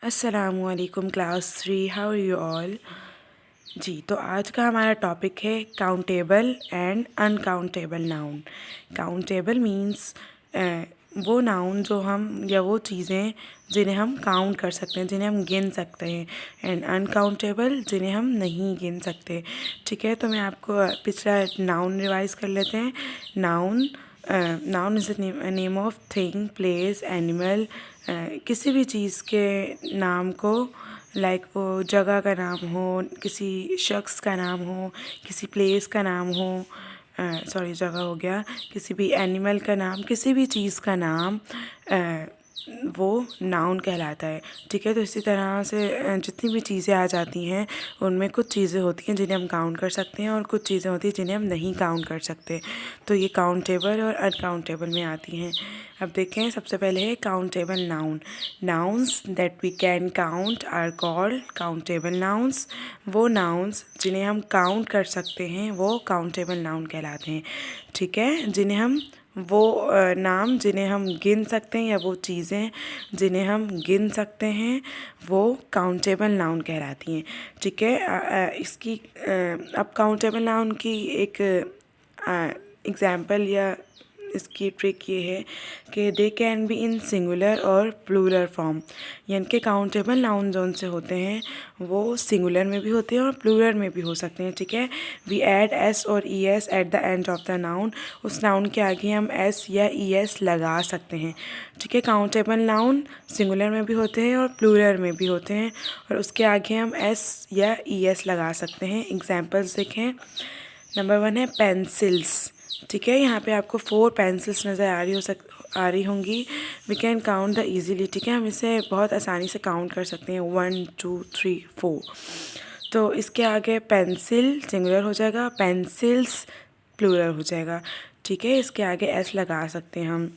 अस्सलामुअलैकुम class 3, how are you all. जी, तो आज का हमारा टॉपिक है countable and uncountable noun. Countable means वो नाउन जो हम या वो चीज़ें जिन्हें हम काउंट कर सकते हैं, जिन्हें हम गिन सकते हैं, एंड अनकाउंटेबल जिन्हें हम नहीं गिन सकते। ठीक है, तो मैं आपको पिछला नाउन रिवाइज कर लेते हैं। Noun noun is name of thing, place, animal. किसी भी चीज़ के नाम को, लाइक वो जगह का नाम हो, किसी शख्स का नाम हो, किसी प्लेस का नाम हो, सॉरी जगह हो गया, किसी भी एनिमल का नाम, किसी भी चीज़ का नाम, वो नाउन कहलाता है। ठीक है, तो इसी तरह से जितनी भी चीज़ें आ जाती हैं उनमें कुछ चीज़ें होती हैं जिन्हें हम काउंट कर सकते हैं और कुछ चीज़ें होती हैं जिन्हें हम नहीं काउंट कर सकते। तो ये काउंटेबल और अनकाउंटेबल में आती हैं। अब देखें, सबसे पहले है countable noun. Nouns that we can count are called countable nouns. वो नाउन्स जिन्हें हम काउंट कर सकते हैं वो काउंटेबल नाउन कहलाते हैं। ठीक है, जिन्हें हम वो नाम जिन्हें हम गिन सकते हैं या वो चीज़ें जिन्हें हम गिन सकते हैं वो काउंटेबल नाउन कहलाती हैं। ठीक है, इसकी अब काउंटेबल नाउन की एक एग्ज़ाम्पल या इसकी ट्रिक ये है कि they can be in singular और प्लूरल फॉर्म। यानी कि काउंटेबल नाउन जो उनसे होते हैं वो सिंगुलर में भी होते हैं और प्लूरल में भी हो सकते हैं। ठीक है, वी ऐड एस और E S at the end of the noun. उस नाउन के आगे हम एस या ई एस लगा सकते हैं। ठीक है, काउंटेबल नाउन सिंगुलर में भी होते हैं और प्लूरल में भी होते हैं और उसके आगे हम एस या ई एस लगा सकते हैं। एग्जाम्पल्स देखें। नंबर 1 है पेंसिल्स। ठीक है, यहाँ पे आपको 4 पेंसिल्स नज़र आ रही होंगी। We can count the easily. ठीक है, हम इसे बहुत आसानी से काउंट कर सकते हैं, 1 2 3 4। तो इसके आगे पेंसिल सिंगुलर हो जाएगा, पेंसिल्स प्लूरल हो जाएगा। ठीक है, इसके आगे एस लगा सकते हैं हम।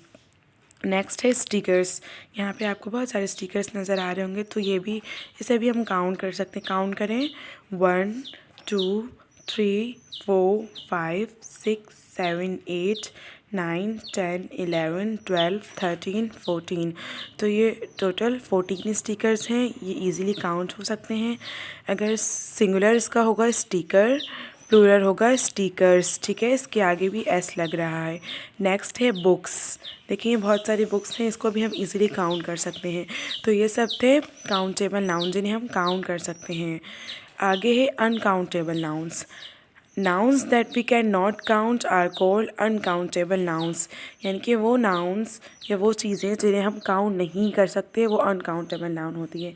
नेक्स्ट है स्टिकर्स। यहाँ पे आपको बहुत सारे स्टिकर्स नज़र आ रहे होंगे, तो इसे भी हम काउंट कर सकते हैं। काउंट करें, 1 2 3 4 5 6 7 8 9 10 11 12 13 14। तो ये टोटल 14 स्टिकर्स हैं। ये इजीली काउंट हो सकते हैं। अगर सिंगुलर इसका होगा स्टिकर, प्लूरल होगा स्टिकर्स। ठीक है, इसके आगे भी एस लग रहा है। नेक्स्ट है बुक्स। देखिए, बहुत सारी बुक्स हैं, इसको भी हम इजीली काउंट कर सकते हैं। तो ये सब थे काउंटेबल नाउन जिन्हें हम काउंट कर सकते हैं। आगे है uncountable nouns. Nouns that we can not count are called uncountable nouns. यानी कि वो नाउन्स या वो चीज़ें जिन्हें हम काउंट नहीं कर सकते वो अनकाउंटेबल नाउन होती है।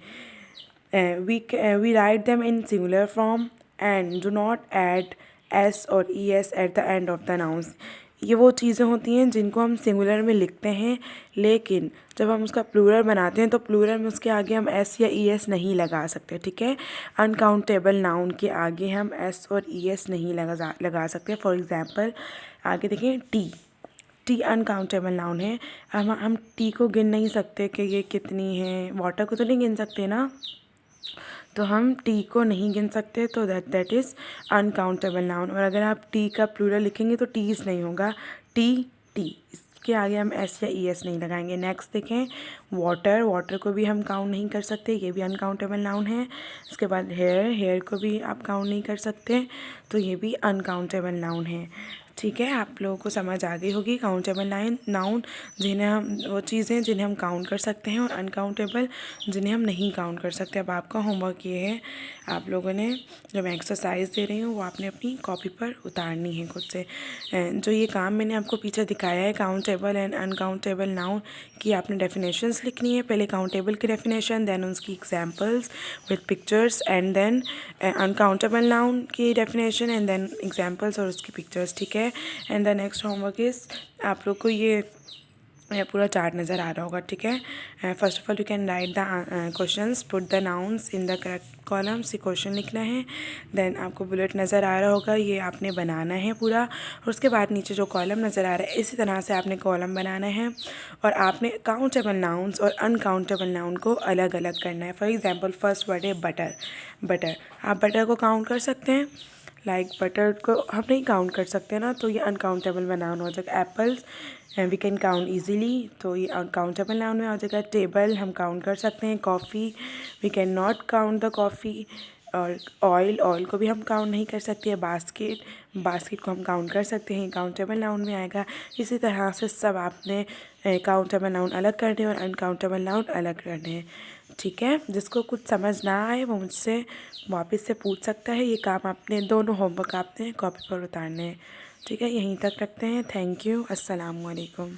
We write them in singular form and do not add s और es at the end of the nouns. ये वो चीज़ें होती हैं जिनको हम सिंगुलर में लिखते हैं, लेकिन जब हम उसका प्लूरल बनाते हैं तो प्लूरल में उसके आगे हम एस या ई एस नहीं लगा सकते। ठीक है, अनकाउंटेबल नाउन के आगे हम एस और ई एस नहीं लगा सकते। फॉर एग्ज़ाम्पल आगे देखिए, टी अनकाउंटेबल नाउन है। हम टी को गिन नहीं सकते कि ये कितनी है। वाटर को तो नहीं गिन सकते ना, तो हम टी को नहीं गिन सकते, तो दैट इज़ अनकाउंटेबल नाउन। और अगर आप टी का प्लूरल लिखेंगे तो टीज़ नहीं होगा, टी इसके आगे हम एस या ई एस नहीं लगाएंगे। नेक्स्ट देखें, वाटर को भी हम काउंट नहीं कर सकते, ये भी अनकाउंटेबल नाउन है। इसके बाद हेयर को भी आप काउंट नहीं कर सकते, तो ये भी अनकाउंटेबल नाउन है। ठीक है, आप लोगों को समझ आ गई होगी काउंटेबल नाउन जिन्हें हम, वो चीज़ें जिन्हें हम काउंट कर सकते हैं, और अनकाउंटेबल जिन्हें हम नहीं काउंट कर सकते। अब आपका होमवर्क ये है, आप लोगों ने जो मैं एक्सरसाइज दे रही हूँ वो आपने अपनी कॉपी पर उतारनी है खुद से। जो ये काम मैंने आपको पीछे दिखाया है काउंटेबल एंड अनकाउंटेबल नाउन की, आपने डेफिनेशंस लिखनी है। पहले काउंटेबल की डेफिनेशन, देन उसकी examples with pictures, and then uncountable noun की डेफिनेशन, एंड देन एग्जांपल्स और उसकी पिक्चर्स। ठीक है, and the next homework is, आप लोग को ये पूरा चार्ट नज़र आ रहा होगा। ठीक है, first of all you can write the questions, put the nouns in the correct columns. ये क्वेश्चन लिखना है। देन आपको बुलेट नज़र आ रहा होगा, ये आपने बनाना है पूरा। और उसके बाद नीचे जो कॉलम नज़र आ रहा है, इसी तरह से आपने कॉलम बनाना है और आपने काउंटेबल नाउन्स और अनकाउंटेबल नाउन को अलग अलग करना है। फॉर एग्जाम्पल फर्स्ट वर्ड है बटर। आप बटर को काउंट कर सकते हैं, लाइक बटर को हम नहीं काउंट कर सकते ना, तो ये अनकाउंटेबल में नाउन हो जाएगा। Apples we can count easily, तो ये अनकाउंटेबल नाउन में आ जाएगा। टेबल हम काउंट कर सकते हैं। Coffee we can not count the coffee. और ऑयल को भी हम काउंट नहीं कर सकते हैं। बास्केट को हम काउंट कर सकते हैं, काउंटेबल नाउन में आएगा। इसी तरह से सब आपने काउंटेबल नाउन अलग करने और अनकाउंटेबल नाउन अलग करने हैं। ठीक है, जिसको कुछ समझ ना आए वो मुझसे वापस से पूछ सकता है। ये काम आपने दोनों होमवर्क आपने कॉपी पर उतारने हैं। ठीक है, यहीं तक रखते हैं। Thank you. अस्सलाम वालेकुम।